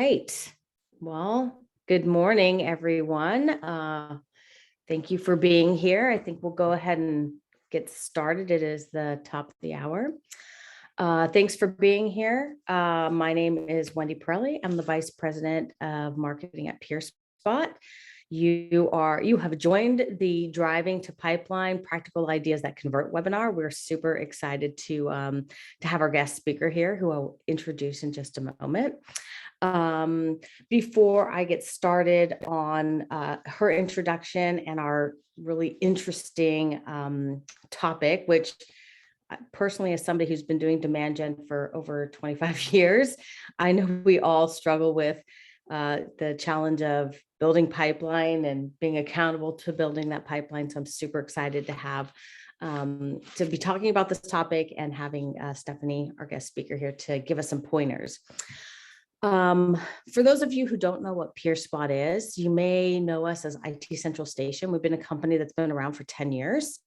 right. Well, good morning, everyone. Thank you for being here. I think we'll go ahead and get started. It is the top of the hour. Thanks for being here. My name is Wendy Pirelli. I'm the Vice President of Marketing at PeerSpot. You have joined the Driving to Pipeline Practical Ideas That Convert webinar. We're super excited to have our guest speaker here, who I'll introduce in just a moment. Before I get started on her introduction and our really interesting topic, which personally, as somebody who's been doing demand gen for over 25 years, I know we all struggle with the challenge of building pipeline and being accountable to building that pipeline. So I'm super excited to have to be talking about this topic and having Stephanie, our guest speaker here, to give us some pointers. For those of you who don't know what PeerSpot is, you may know us as IT Central Station. We've been a company that's been around for 10 years.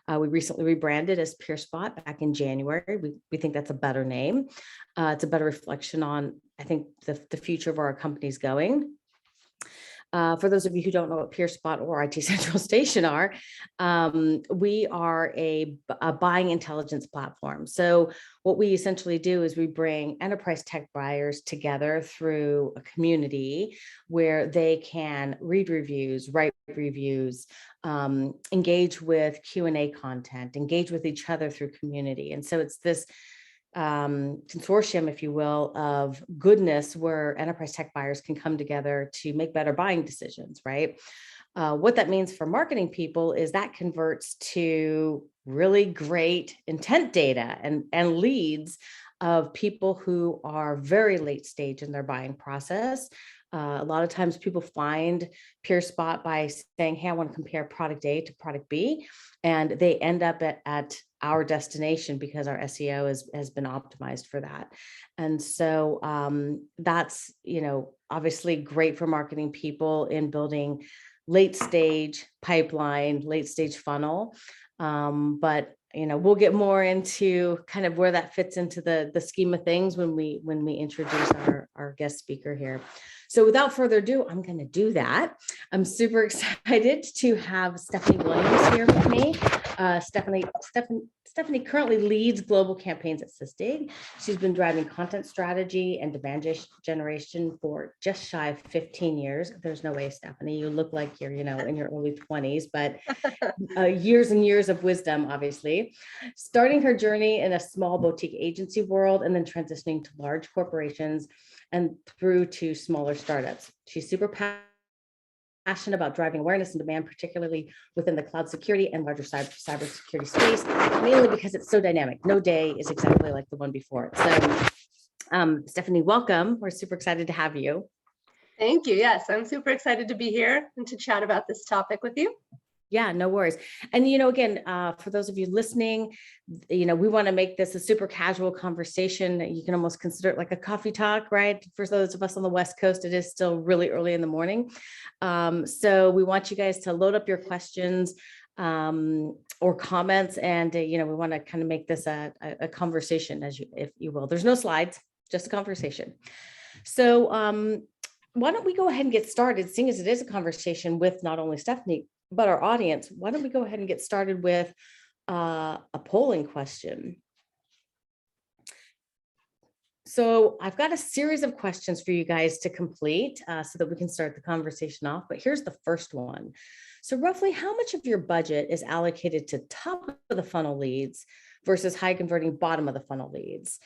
We recently rebranded as PeerSpot back in January. We think that's a better name. It's a better reflection on, I think, the future of where our company's going. For those of you who don't know what PeerSpot or IT Central Station are, we are a buying intelligence platform. So what we essentially do is we bring enterprise tech buyers together through a community where they can read reviews, write reviews, engage with Q&A content, engage with each other through community. And so it's this consortium, if you will, of goodness where enterprise tech buyers can come together to make better buying decisions, right? What that means for marketing people is that converts to really great intent data and leads of people who are very late stage in their buying process. A lot of times people find PeerSpot by saying, hey, I want to compare product A to product B, and they end up at our destination because our SEO has been optimized for that. And so that's, obviously great for marketing people in building late stage pipeline, late stage funnel. But we'll get more into kind of where that fits into the scheme of things when we introduce our guest speaker here. So without further ado, I'm going to do that. I'm super excited to have Stephanie Williams here with me. Stephanie currently leads global campaigns at Sysdig. She's been driving content strategy and demand generation for just shy of 15 years. There's no way, Stephanie, you look like you're, in your early 20s, but years and years of wisdom, obviously. Starting her journey in a small boutique agency world and then transitioning to large corporations and through to smaller startups. She's super passionate about driving awareness and demand, particularly within the cloud security and larger cybersecurity space, mainly because it's so dynamic. No day is exactly like the one before it. So Stephanie, welcome. We're super excited to have you. Thank you. Yes, I'm super excited to be here and to chat about this topic with you. Yeah, no worries. And, again, for those of you listening, we want to make this a super casual conversation. You can almost consider it like a coffee talk, right? For those of us on the West Coast, it is still really early in the morning. So we want you guys to load up your questions or comments. And, we want to kind of make this a conversation, if you will. There's no slides, just a conversation. So why don't we go ahead and get started, seeing as it is a conversation with not only Stephanie, but our audience. Why don't we go ahead and get started with a polling question? So I've got a series of questions for you guys to complete so that we can start the conversation off. But here's the first one. So roughly how much of your budget is allocated to top of the funnel leads versus high converting bottom of the funnel leads?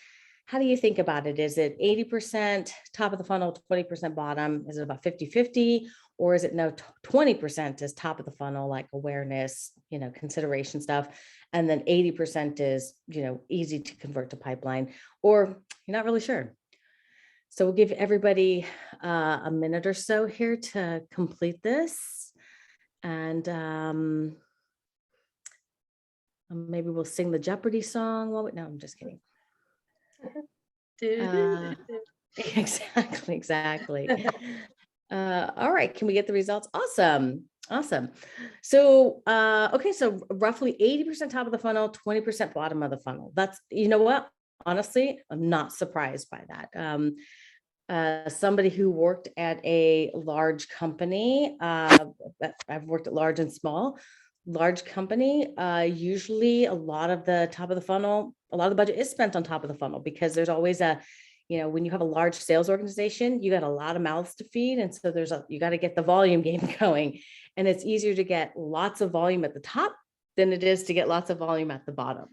How do you think about it? Is it 80% top of the funnel, 20% bottom? Is it about 50-50? Or is it no, 20% is top of the funnel, like awareness, consideration stuff. And then 80% is, easy to convert to pipeline, or you're not really sure. So we'll give everybody a minute or so here to complete this. And maybe we'll sing the Jeopardy song. No, I'm just kidding. Exactly. All right, can we get the results? Awesome. So okay, so roughly 80% top of the funnel, 20% bottom of the funnel. That's, what, honestly, I'm not surprised by that. somebody who worked at a large company. I've worked at large and small. Large company, usually a lot of the top of the funnel, a lot of the budget is spent on top of the funnel because there's always when you have a large sales organization, you got a lot of mouths to feed. And so you got to get the volume game going. And it's easier to get lots of volume at the top than it is to get lots of volume at the bottom.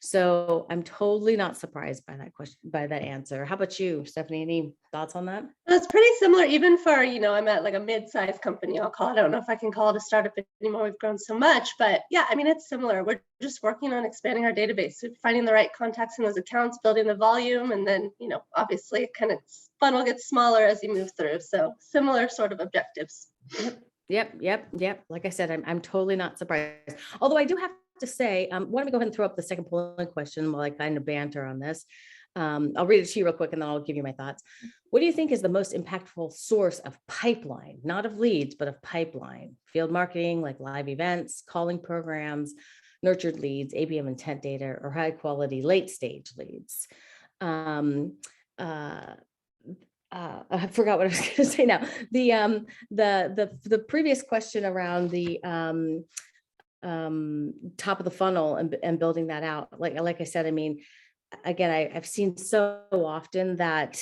So I'm totally not surprised by that question, by that answer. How about you, Stephanie? Any thoughts on that? It's pretty similar, even for, I'm at like a mid-sized company, I'll call it. I don't know if I can call it a startup anymore. We've grown so much, but yeah, I mean, it's similar. We're just working on expanding our database, finding the right contacts in those accounts, building the volume, and then, obviously kind of funnel gets smaller as you move through. So similar sort of objectives. Yep. Like I said, I'm totally not surprised. Although I do have to say, why don't we go ahead and throw up the second polling question while I kind of banter on this. I'll read it to you real quick and then I'll give you my thoughts. What do you think is the most impactful source of pipeline, not of leads, but of pipeline? Field marketing, like live events, calling programs, nurtured leads, ABM intent data, or high quality late stage leads? I forgot what I was going to say now. The previous question around the top of the funnel and building that out. Like I said, I mean, again, I've seen so often that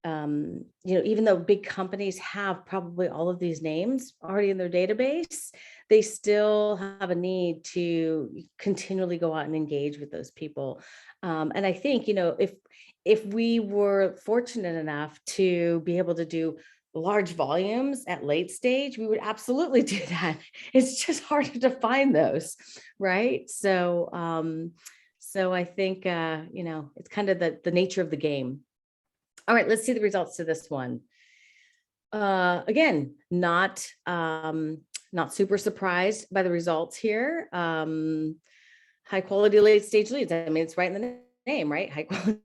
even though big companies have probably all of these names already in their database, they still have a need to continually go out and engage with those people. And I think, if we were fortunate enough to be able to do large volumes at late stage, we would absolutely do that. It's just harder to find those, right? So, I think, it's kind of the nature of the game. All right, let's see the results to this one. Again, not super surprised by the results here. High quality late stage leads. I mean, it's right in the name, right? High quality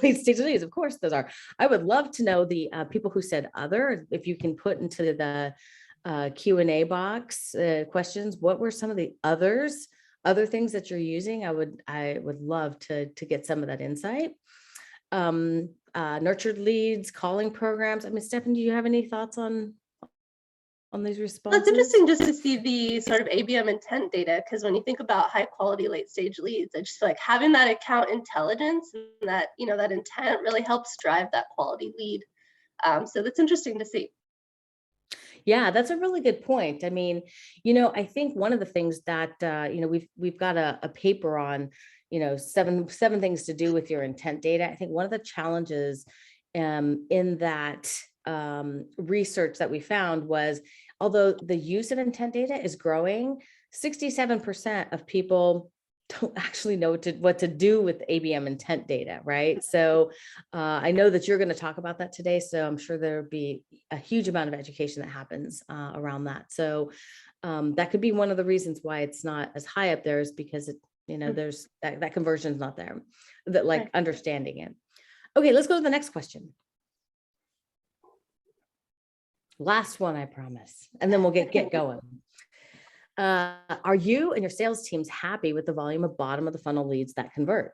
late stage leads. Of course, those are. I would love to know the people who said other. If you can put into the Q&A box questions, what were some of the other things that you're using? I would love to get some of that insight. Nurtured leads, calling programs. I mean, Stephanie, do you have any thoughts on these responses? Well, it's interesting just to see the sort of ABM intent data, because when you think about high quality late stage leads, I just feel like having that account intelligence and that, that intent really helps drive that quality lead. So that's interesting to see. Yeah, that's a really good point. I mean, I think one of the things that, we've got a paper on, seven things to do with your intent data. I think one of the challenges in that research that we found was, although the use of intent data is growing, 67% of people don't actually know what to do with ABM intent data, right? So I know that you're going to talk about that today, so I'm sure there'll be a huge amount of education that happens around that. So that could be one of the reasons why it's not as high up there, is because there's that conversion is not there, that like understanding it. Okay, let's go to the next question. Last one, I promise, and then we'll get going. Are you and your sales teams happy with the volume of bottom of the funnel leads that convert?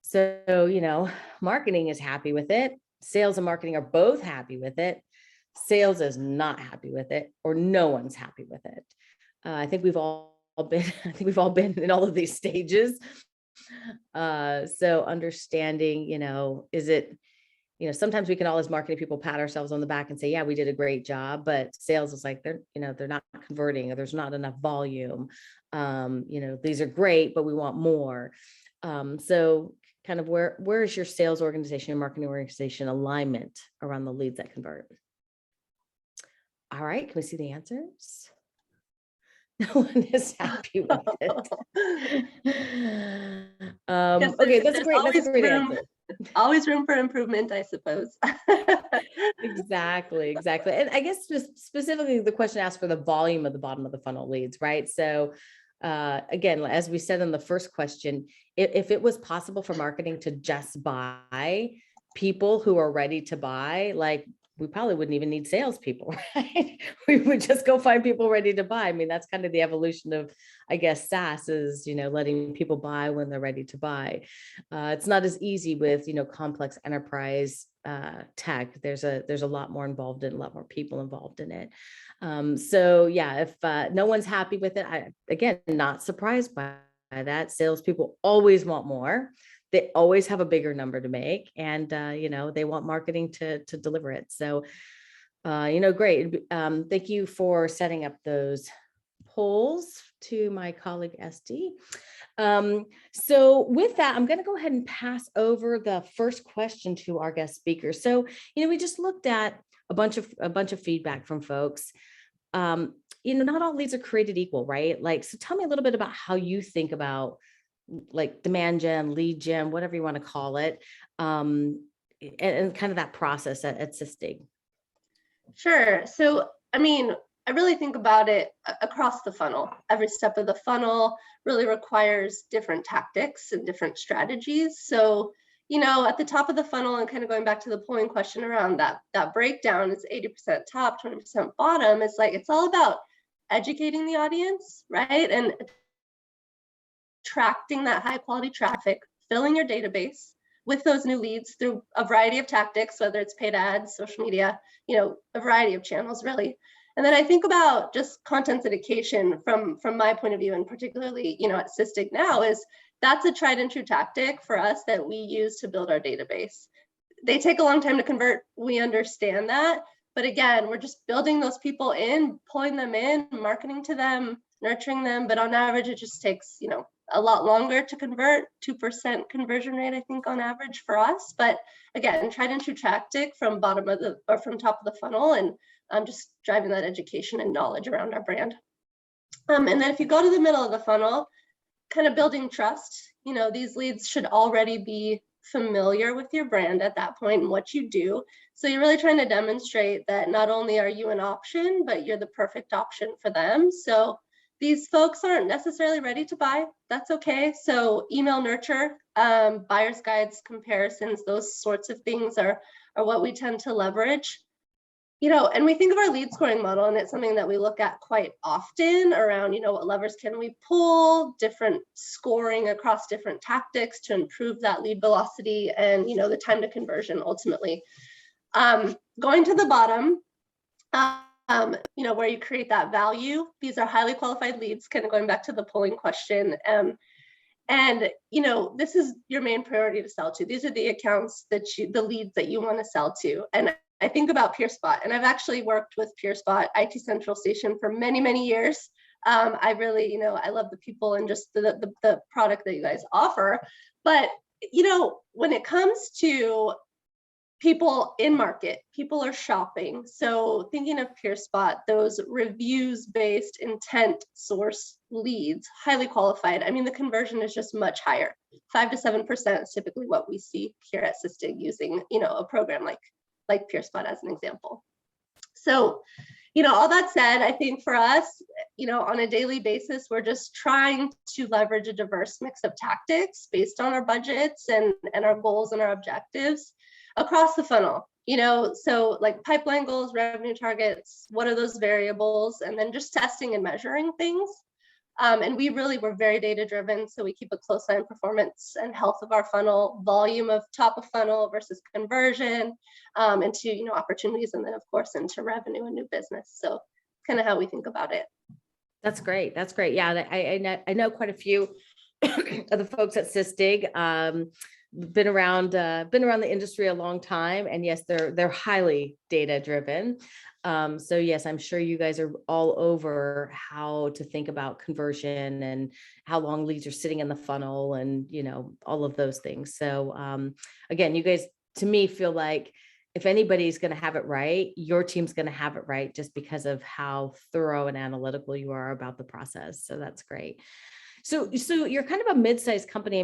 So, marketing is happy with it. Sales and marketing are both happy with it. Sales is not happy with it, or no one's happy with it. I think we've all been in all of these stages. So understanding, is it, sometimes we can all as marketing people pat ourselves on the back and say, yeah, we did a great job, but sales is like, they're not converting, or there's not enough volume. These are great, but we want more. So kind of where is your sales organization and marketing organization alignment around the leads that convert? All right, can we see the answers? No one is happy with it. Okay, that's a great answer. Always room for improvement, I suppose. Exactly. And I guess specifically the question asked for the volume of the bottom of the funnel leads, right? So again, as we said in the first question, if it was possible for marketing to just buy people who are ready to buy, like we probably wouldn't even need salespeople, right? We would just go find people ready to buy. I mean, that's kind of the evolution of, I guess, SaaS is, letting people buy when they're ready to buy. It's not as easy with, complex enterprise tech. There's a lot more involved in, a lot more people involved in it. So yeah, if no one's happy with it, again, not surprised by that. Salespeople always want more. They always have a bigger number to make, and they want marketing to deliver it. So great. Thank you for setting up those polls to my colleague Esty. So with that, I'm going to go ahead and pass over the first question to our guest speaker. So we just looked at a bunch of feedback from folks. Not all leads are created equal, right? So tell me a little bit about how you think about demand gen, lead gen, whatever you want to call it, and kind of that process at Sysdig. Sure. So, I really think about it across the funnel. Every step of the funnel really requires different tactics and different strategies. So, at the top of the funnel, and kind of going back to the polling question around that breakdown, it's 80% top, 20% bottom. It's all about educating the audience, right? And attracting that high quality traffic, filling your database with those new leads through a variety of tactics, whether it's paid ads, social media, a variety of channels really. And then I think about just content syndication from my point of view, and particularly, at Sysdig now, that's a tried and true tactic for us that we use to build our database. They take a long time to convert. We understand that. But again, we're just building those people in, pulling them in, marketing to them, nurturing them. But on average, it just takes, a lot longer to convert, 2% conversion rate, I think, on average for us. But again, tried and true tactic from top of the funnel, and just driving that education and knowledge around our brand. And then if you go to the middle of the funnel, kind of building trust, these leads should already be familiar with your brand at that point and what you do. So you're really trying to demonstrate that not only are you an option, but you're the perfect option for them. So these folks aren't necessarily ready to buy. That's okay. So email nurture, buyer's guides, comparisons, those sorts of things are what we tend to leverage. And we think of our lead scoring model, and it's something that we look at quite often around, what levers can we pull, different scoring across different tactics to improve that lead velocity and, the time to conversion ultimately. Going to the bottom, where you create that value. These are highly qualified leads, kind of going back to the polling question. And this is your main priority to sell to. These are the accounts the leads that you want to sell to. And I think about PeerSpot, and I've actually worked with PeerSpot, IT Central Station for many, many years. I really, I love the people and just the product that you guys offer. But, when it comes to people in market, people are shopping. So thinking of PeerSpot, those reviews-based intent source leads, highly qualified. The conversion is just much higher. 5 to 7% is typically what we see here at Sysdig using, a program like PeerSpot as an example. So, all that said, I think for us, on a daily basis, we're just trying to leverage a diverse mix of tactics based on our budgets and our goals and our objectives across the funnel, so like pipeline goals, revenue targets, what are those variables, and then just testing and measuring things. And we're very data driven, so we keep a close eye on performance and health of our funnel, volume of top of funnel versus conversion, into opportunities, and then of course into revenue and new business. So kind of how we think about it. That's great. Yeah, I know quite a few of the folks at Sysdig. Been around the industry a long time, and yes, they're highly data driven. So yes, I'm sure you guys are all over how to think about conversion and how long leads are sitting in the funnel, and all of those things. So again, you guys, to me, feel like if anybody's going to have it right, your team's going to have it right, just because of how thorough and analytical you are about the process. So that's great. So you're kind of a mid-sized company.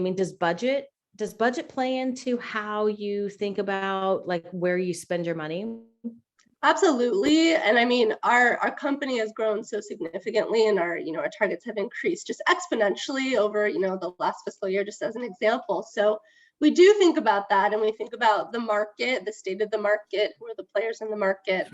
Does budget play into how you think about where you spend your money? Absolutely. And our company has grown so significantly, and our targets have increased just exponentially over, the last fiscal year, just as an example. So we do think about that, and we think about the market, the state of the market, who are the players in the market.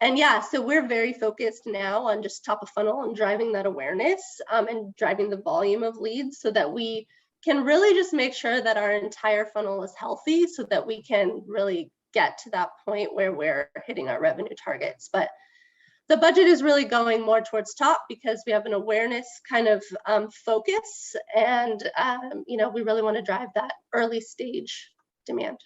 And yeah, so we're very focused now on just top of funnel and driving that awareness, and driving the volume of leads so that we can really just make sure that our entire funnel is healthy so that we can really get to that point where we're hitting our revenue targets. But the budget is really going more towards top because we have an awareness kind of focus, and we really want to drive that early stage demand.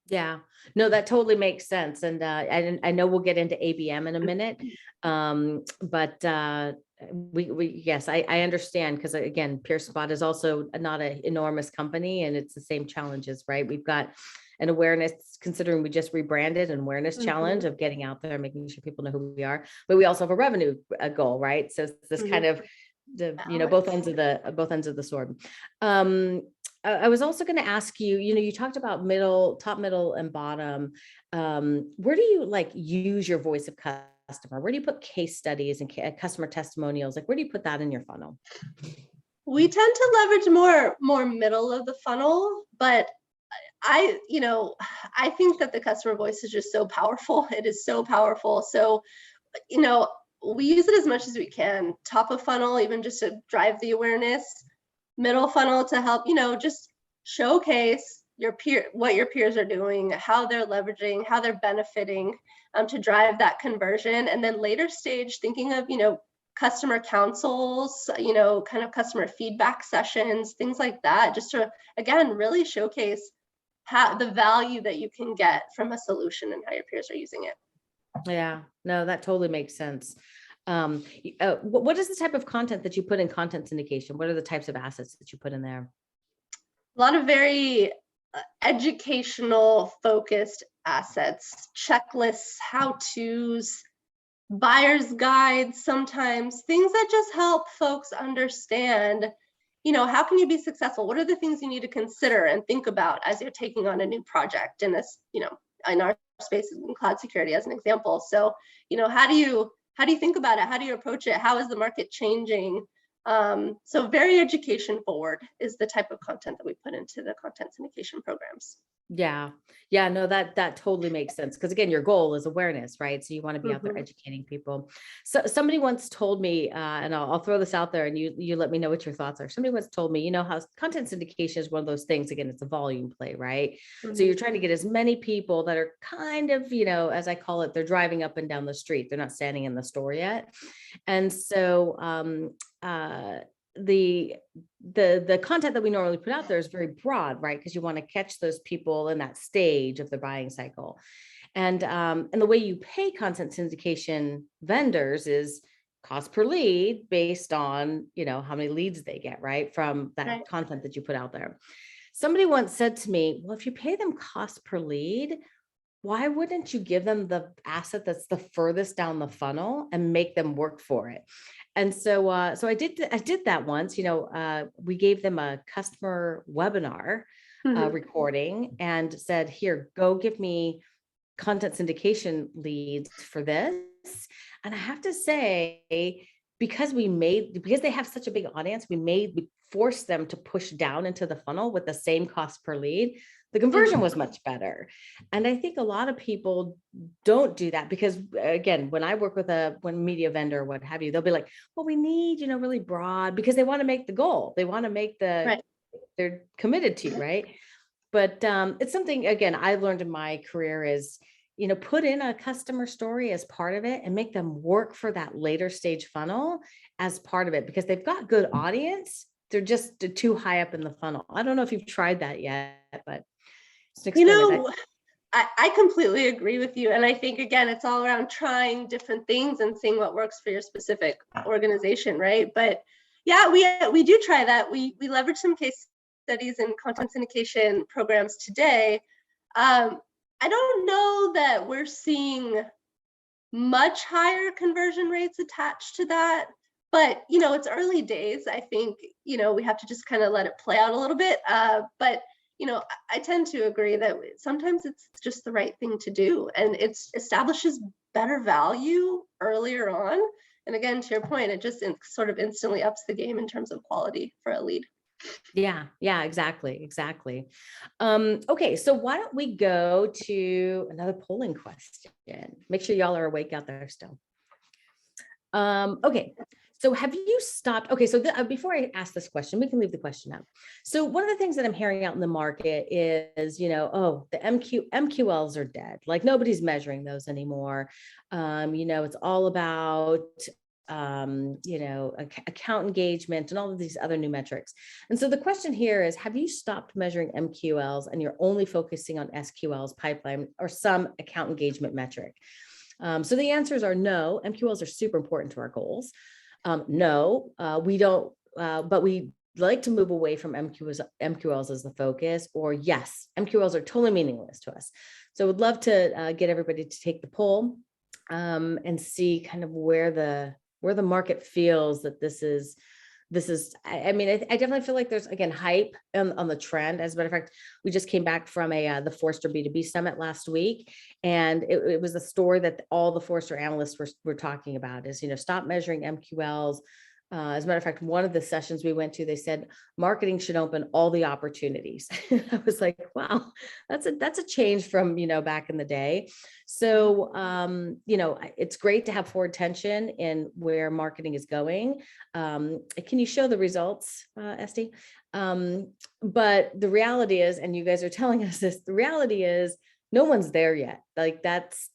Yeah, no, that totally makes sense. And I know we'll get into ABM in a minute. But yes, I understand, because again, PeerSpot is also not an enormous company, and it's the same challenges, right? We've got an awareness, considering we just rebranded, an awareness challenge of getting out there, making sure people know who we are, but we also have a revenue goal, right? So it's this kind of both ends of the sword. I was also going to ask you, you talked about top, middle, and bottom. Where do you use your voice of customer? Where do you put case studies and customer testimonials? Where do you put that in your funnel? We tend to leverage more middle of the funnel, but I think that the customer voice is just so powerful. It is so powerful. So, we use it as much as we can. Top of funnel, even just to drive the awareness. Middle funnel to help, just showcase what your peers are doing, how they're leveraging, how they're benefiting, to drive that conversion. And then later stage, thinking of, customer councils, kind of customer feedback sessions, things like that, just to, again, really showcase the value that you can get from a solution and how your peers are using it. Yeah, no, that totally makes sense. What is the type of content that you put in content syndication? What are the types of assets that you put in there? A lot of very educational focused assets, checklists, how-tos, buyer's guides, sometimes things that just help folks understand, how can you be successful? What are the things you need to consider and think about as you're taking on a new project in this, in our space in cloud security as an example. So, how do you think about it? How do you approach it? How is the market changing? So very education forward is the type of content that we put into the content syndication programs. Yeah. No, that totally makes sense. Because again, your goal is awareness, right? So you want to be out there educating people. So somebody once told me, and I'll throw this out there, and you let me know what your thoughts are. Somebody once told me, how content syndication is one of those things. Again, it's a volume play, right? So you're trying to get as many people that are kind of, as I call it, they're driving up and down the street. They're not standing in the store yet. And so the content that we normally put out there is very broad, right? Because you want to catch those people in that stage of the buying cycle. And the way you pay content syndication vendors is cost per lead based on, how many leads they get, right? From that content that you put out there. Somebody once said to me, well, if you pay them cost per lead, why wouldn't you give them the asset that's the furthest down the funnel and make them work for it? And so I did that once. We gave them a customer webinar recording and said, here, go give me content syndication leads for this. And I have to say, because they have such a big audience, we forced them to push down into the funnel with the same cost per lead. The conversion was much better. And I think a lot of people don't do that because, again, when I work with one media vendor, what have you, they'll be like, well, we need, really broad, because they want to make the goal. They want to make they're committed to, right? But it's something, again, I've learned in my career is, put in a customer story as part of it and make them work for that later stage funnel as part of it, because they've got good audience. They're just too high up in the funnel. I don't know if you've tried that yet, but I completely agree with you. And I think, again, it's all around trying different things and seeing what works for your specific organization, right? But yeah, we do try that. We leverage some case studies and content syndication programs today. I don't know that we're seeing much higher conversion rates attached to that, but it's early days. I think we have to just kind of let it play out a little bit. But I tend to agree that sometimes it's just the right thing to do, and it establishes better value earlier on. And again, to your point, it just sort of instantly ups the game in terms of quality for a lead. Yeah, exactly. Okay, so why don't we go to another polling question? Make sure y'all are awake out there still. Okay, so have you stopped? Okay, so before I ask this question, we can leave the question up. So one of the things that I'm hearing out in the market is, oh, the MQLs are dead. Like nobody's measuring those anymore. It's all about account engagement and all of these other new metrics. And so the question here is, have you stopped measuring MQLs and you're only focusing on SQLs, pipeline, or some account engagement metric? So the answers are no. MQLs are super important to our goals. No, we don't, but we like to move away from MQLs as the focus, or yes, MQLs are totally meaningless to us. So would love to get everybody to take the poll and see kind of where the market feels that this is. I mean, I definitely feel like there's, again, hype on the trend. As a matter of fact, we just came back from the Forrester B2B Summit last week. And it was a story that all the Forrester analysts were talking about is, stop measuring MQLs. As a matter of fact, one of the sessions we went to, they said, marketing should open all the opportunities. I was like, wow, that's a change from, back in the day. So, it's great to have forward tension in where marketing is going. Can you show the results, Esty? But the reality is, and you guys are telling us this, the reality is no one's there yet. Like that's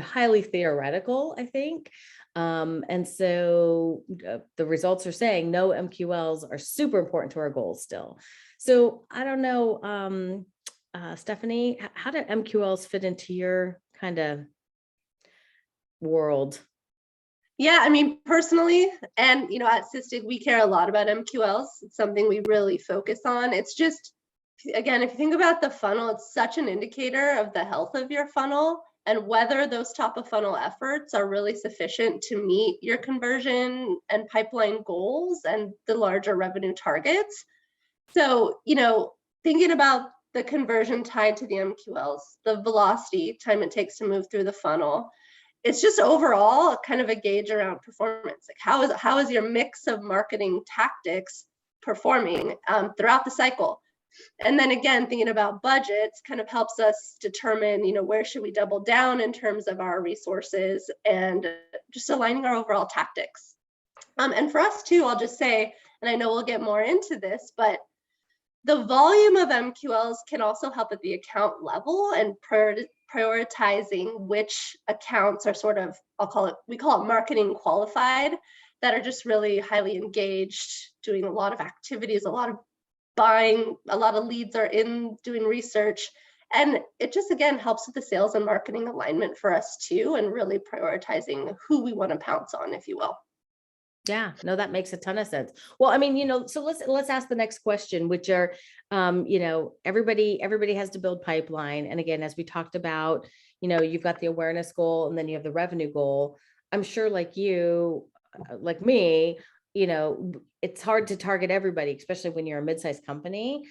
highly theoretical, I think. And so the results are saying no MQLs are super important to our goals still. So I don't know, Stephanie, how do MQLs fit into your kind of world? Yeah, I mean, personally, and at Sysdig, we care a lot about MQLs. It's something we really focus on. It's just, again, if you think about the funnel, it's such an indicator of the health of your funnel and whether those top of funnel efforts are really sufficient to meet your conversion and pipeline goals and the larger revenue targets. So, thinking about the conversion tied to the MQLs, the velocity, time it takes to move through the funnel, it's just overall kind of a gauge around performance. Like how is your mix of marketing tactics performing throughout the cycle? And then again, thinking about budgets kind of helps us determine, where should we double down in terms of our resources and just aligning our overall tactics. And for us too, I'll just say, and I know we'll get more into this, but the volume of MQLs can also help at the account level and prioritizing which accounts are sort of, we call it marketing qualified, that are just really highly engaged, doing a lot of activities, a lot of buying, a lot of leads are in doing research. And it just, again, helps with the sales and marketing alignment for us too, and really prioritizing who we want to pounce on, if you will. Yeah, no, that makes a ton of sense. Well, I mean, so let's ask the next question, which are, everybody has to build pipeline. And again, as we talked about, you've got the awareness goal and then you have the revenue goal. I'm sure like you, like me, it's hard to target everybody, especially when you're a mid-sized company.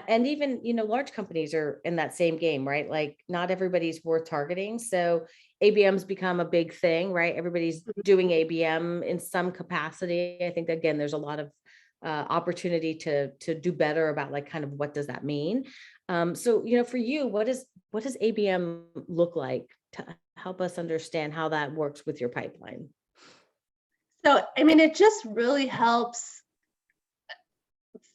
And even, large companies are in that same game, right? Like not everybody's worth targeting. So ABM's become a big thing, right? Everybody's doing ABM in some capacity. I think, again, there's a lot of opportunity to do better about like kind of what does that mean. So, for you, what does ABM look like to help us understand how that works with your pipeline? So, I mean, it just really helps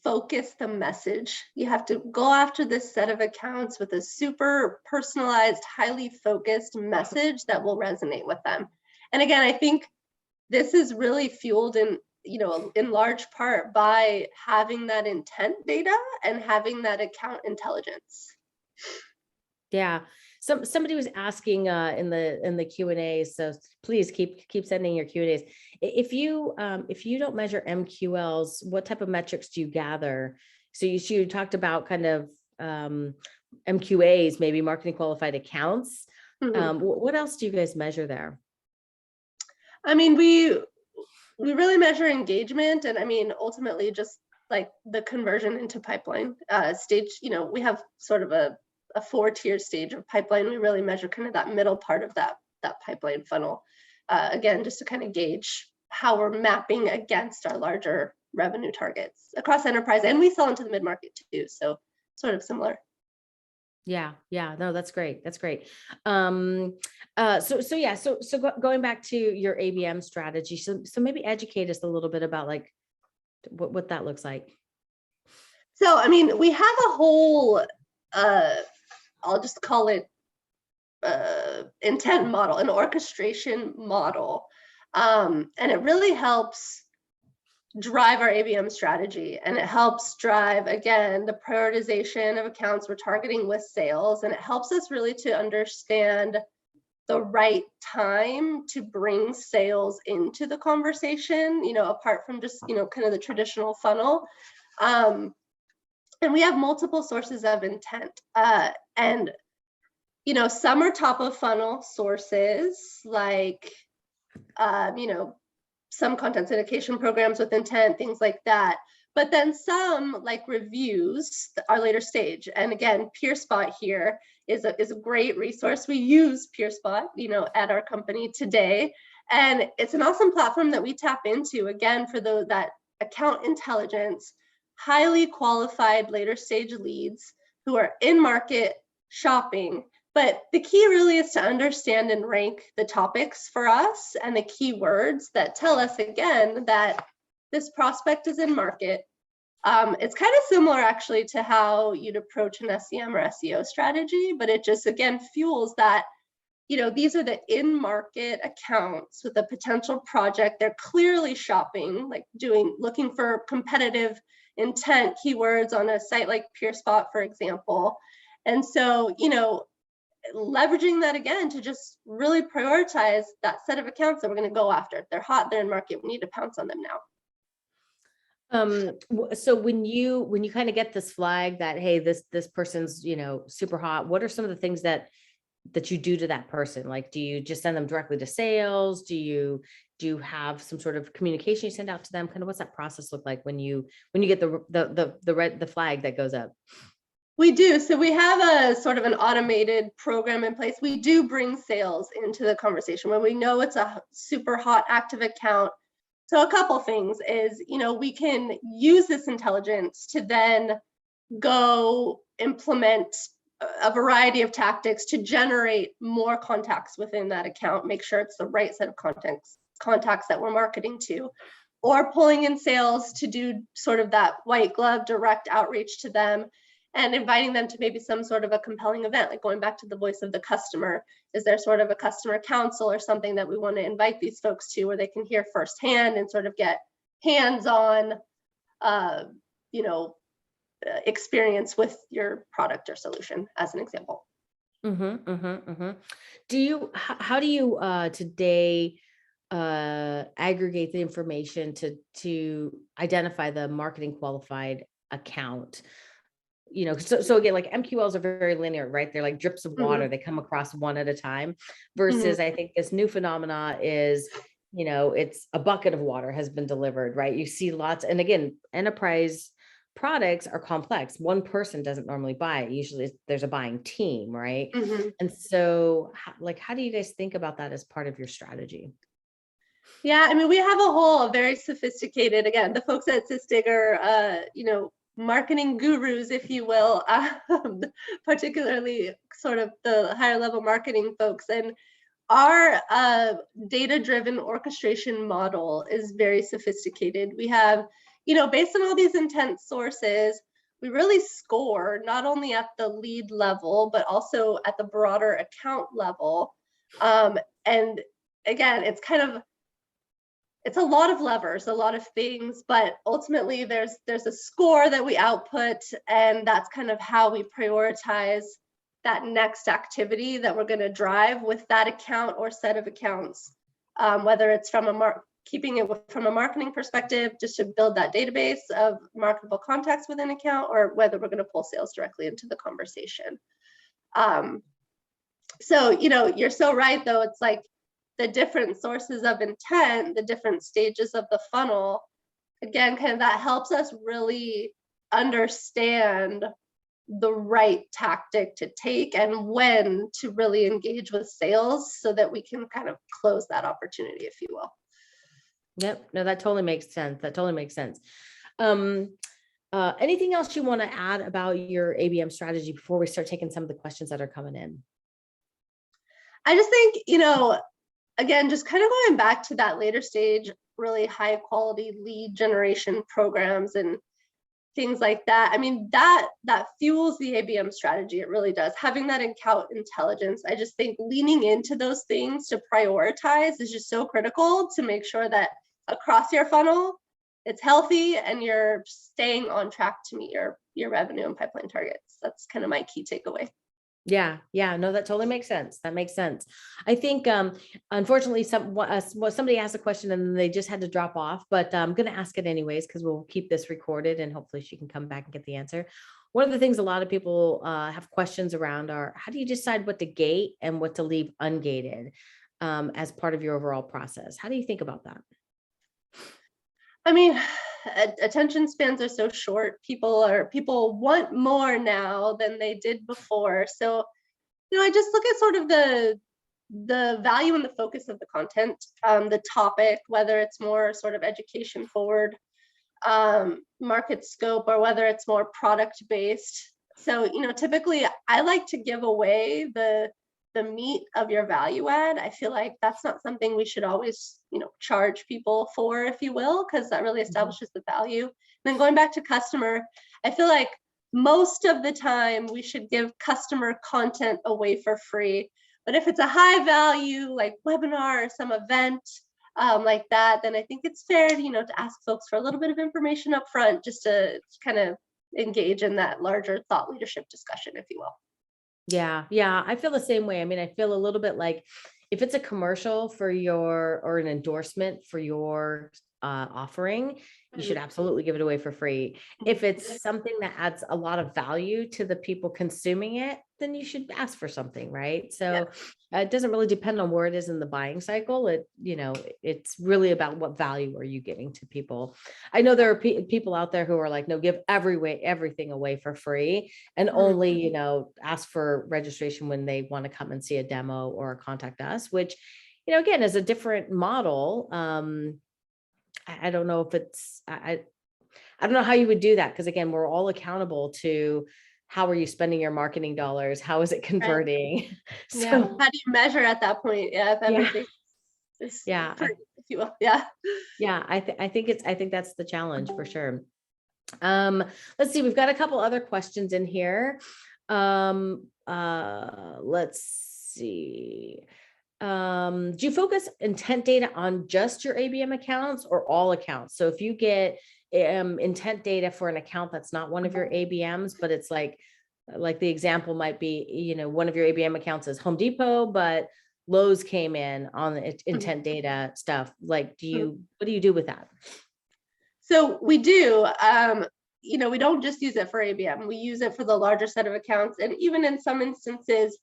focus the message. You have to go after this set of accounts with a super personalized, highly focused message that will resonate with them. And again, I think this is really fueled in large part by having that intent data and having that account intelligence. Yeah. Somebody was asking in the Q&A, so please keep sending your Q&As. If you don't measure MQLs, what type of metrics do you gather? So you talked about kind of MQAs, maybe marketing qualified accounts. Mm-hmm. What else do you guys measure there? I mean, we really measure engagement, and I mean, ultimately just like the conversion into pipeline stage. We have sort of a 4-tier stage of pipeline. We really measure kind of that middle part of that pipeline funnel. Again, just to kind of gauge how we're mapping against our larger revenue targets across enterprise, and we sell into the mid-market too. So sort of similar. Yeah. No, that's great. That's great. So going back to your ABM strategy. So maybe educate us a little bit about like what that looks like. So, I mean, we have a whole, I'll just call it intent model, an orchestration model. And it really helps drive our ABM strategy, and it helps drive, again, the prioritization of accounts we're targeting with sales, and it helps us really to understand the right time to bring sales into the conversation, apart from just, kind of the traditional funnel. And we have multiple sources of intent, and some are top of funnel sources, like some content syndication programs with intent, things like that. But then some, like reviews, are later stage. And again, PeerSpot here is a great resource. We use PeerSpot, at our company today. And it's an awesome platform that we tap into, again, for that account intelligence, highly qualified later stage leads who are in market shopping. But the key really is to understand and rank the topics for us and the keywords that tell us, again, that this prospect is in market. It's kind of similar, actually, to how you'd approach an SEM or SEO strategy, but it just, again, fuels that, these are the in-market accounts with a potential project. They're clearly shopping, like looking for competitive intent keywords on a site like PeerSpot, for example. And so, leveraging that again to just really prioritize that set of accounts that we're going to go after. They're hot, they're in market, we need to pounce on them now. So when you kind of get this flag that, hey, this person's, super hot, what are some of the things that you do to that person? Like, do you just send them directly to sales? Do you have some sort of communication you send out to them? Kind of what's that process look like when you get the flag that goes up? We do. So we have a sort of an automated program in place. We do bring sales into the conversation when we know it's a super hot active account. So a couple things is, we can use this intelligence to then go implement a variety of tactics to generate more contacts within that account, make sure it's the right set of contacts that we're marketing to, or pulling in sales to do sort of that white glove direct outreach to them, and inviting them to maybe some sort of a compelling event, like going back to the voice of the customer. Is there sort of a customer council or something that we want to invite these folks to where they can hear firsthand and sort of get hands-on, experience with your product or solution, as an example. How do you today aggregate the information to identify the marketing qualified account? So again, like MQLs are very linear, right? They're like drips of water. They come across one at a time versus I think this new phenomena is, it's a bucket of water has been delivered, right? You see lots. And again, enterprise products are complex. One person doesn't normally buy it. Usually there's a buying team, right? And so how do you guys think about that as part of your strategy? Yeah, I mean, we have a very sophisticated, again, the folks at Sysdig are, marketing gurus, if you will, particularly sort of the higher level marketing folks. And our data-driven orchestration model is very sophisticated. We have, based on all these intent sources, we really score not only at the lead level, but also at the broader account level. And again, it's a lot of levers, a lot of things, but ultimately there's a score that we output, and that's kind of how we prioritize that next activity that we're going to drive with that account or set of accounts, whether it's from keeping it from a marketing perspective, just to build that database of marketable contacts within an account, or whether we're going to pull sales directly into the conversation. So, you're so right, though. It's like the different sources of intent, the different stages of the funnel, again, kind of that helps us really understand the right tactic to take and when to really engage with sales so that we can kind of close that opportunity, if you will. Yep. No, that totally makes sense. That totally makes sense. Um, Anything else you want to add about your ABM strategy before we start taking some of the questions that are coming in? I just think, again, just kind of going back to that later stage, really high quality lead generation programs and things like that. I mean, that fuels the ABM strategy. It really does. Having that account intelligence, I just think leaning into those things to prioritize is just so critical to make sure that across your funnel, it's healthy and you're staying on track to meet your revenue and pipeline targets. That's kind of my key takeaway. Yeah. No, that totally makes sense. That makes sense. I think, unfortunately, somebody asked a question and they just had to drop off, but I'm going to ask it anyways, because we'll keep this recorded and hopefully she can come back and get the answer. One of the things a lot of people have questions around are, how do you decide what to gate and what to leave ungated as part of your overall process? How do you think about that? I mean, attention spans are so short. People want more now than they did before. So, I just look at sort of the value and the focus of the content, the topic, whether it's more sort of education forward, market scope, or whether it's more product based. So, typically I like to give away the meat of your value add. I feel like that's not something we should always, charge people for, if you will, because that really establishes the value. And then going back to customer, I feel like most of the time we should give customer content away for free. But if it's a high value, like webinar or some event like that, then I think it's fair, to ask folks for a little bit of information up front, just to kind of engage in that larger thought leadership discussion, if you will. Yeah. I feel the same way. I mean, I feel a little bit like if it's a commercial for or an endorsement for your offering, you should absolutely give it away for free. If it's something that adds a lot of value to the people consuming it, then you should ask for something, right? So it doesn't really depend on where it is in the buying cycle. It's really about what value are you giving to people. I know there are people out there who are like, no, give everything away for free, and only, ask for registration when they want to come and see a demo or contact us, which, again, is a different model. I don't know if I don't know how you would do that, because again, we're all accountable to how are you spending your marketing dollars? How is it converting? Right. So how do you measure at that point? Yeah, if everything is free, if you will. I think that's the challenge for sure. Let's see, we've got a couple other questions in here. Let's see. Do you focus intent data on just your ABM accounts or all accounts? So if you get intent data for an account that's not one of your ABMs, but it's like the example might be, one of your ABM accounts is Home Depot, but Lowe's came in on the intent data stuff. Like, what do you do with that? So we do, we don't just use it for ABM. We use it for the larger set of accounts, and even in some instances,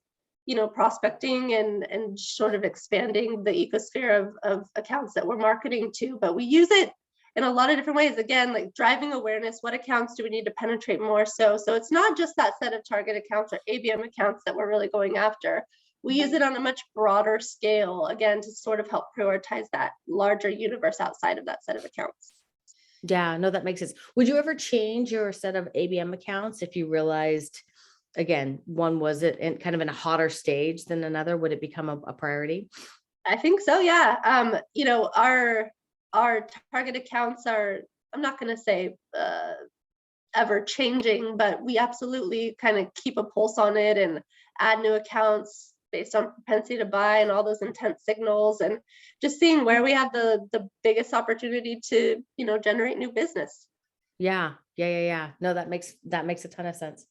prospecting and sort of expanding the ecosphere of accounts that we're marketing to. But we use it in a lot of different ways. Again, like driving awareness, what accounts do we need to penetrate more? So it's not just that set of target accounts or ABM accounts that we're really going after. We use it on a much broader scale, again, to sort of help prioritize that larger universe outside of that set of accounts. Yeah, no, that makes sense. Would you ever change your set of ABM accounts if you realized, again, one was it in kind of in a hotter stage than another? Would it become a priority? I think so. Yeah. Our target accounts are, I'm not going to say ever changing, but we absolutely kind of keep a pulse on it and add new accounts based on propensity to buy and all those intent signals, and just seeing where we have the biggest opportunity to, generate new business. Yeah. No, that makes a ton of sense.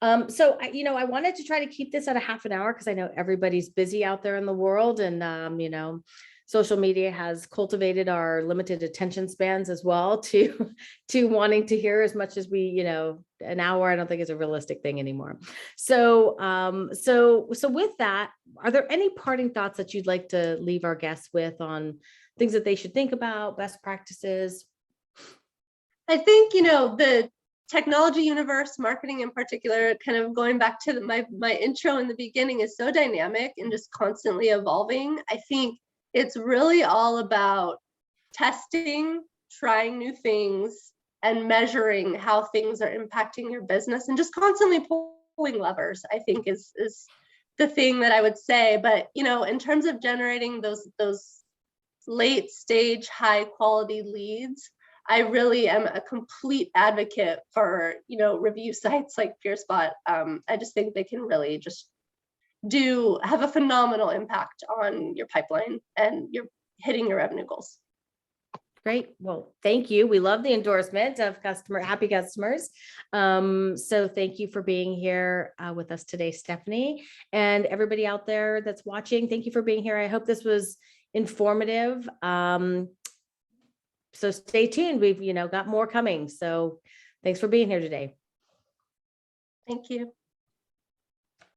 So I wanted to try to keep this at a half an hour, because I know everybody's busy out there in the world, and social media has cultivated our limited attention spans as well to wanting to hear as much as we, an hour, I don't think is a realistic thing anymore. So with that, are there any parting thoughts that you'd like to leave our guests with on things that they should think about, best practices? I think, the technology universe, marketing in particular, kind of going back to my intro in the beginning, is so dynamic and just constantly evolving. I think it's really all about testing, trying new things, and measuring how things are impacting your business, and just constantly pulling levers, I think is the thing that I would say. But, you know, in terms of generating those late stage, high quality leads, I really am a complete advocate for, you know, review sites like PeerSpot. I just think they can really just have a phenomenal impact on your pipeline and you're hitting your revenue goals. Great. Well, thank you. We love the endorsement of happy customers. So thank you for being here with us today, Stephanie, and everybody out there that's watching. Thank you for being here. I hope this was informative. So stay tuned. We've, got more coming. So thanks for being here today. Thank you.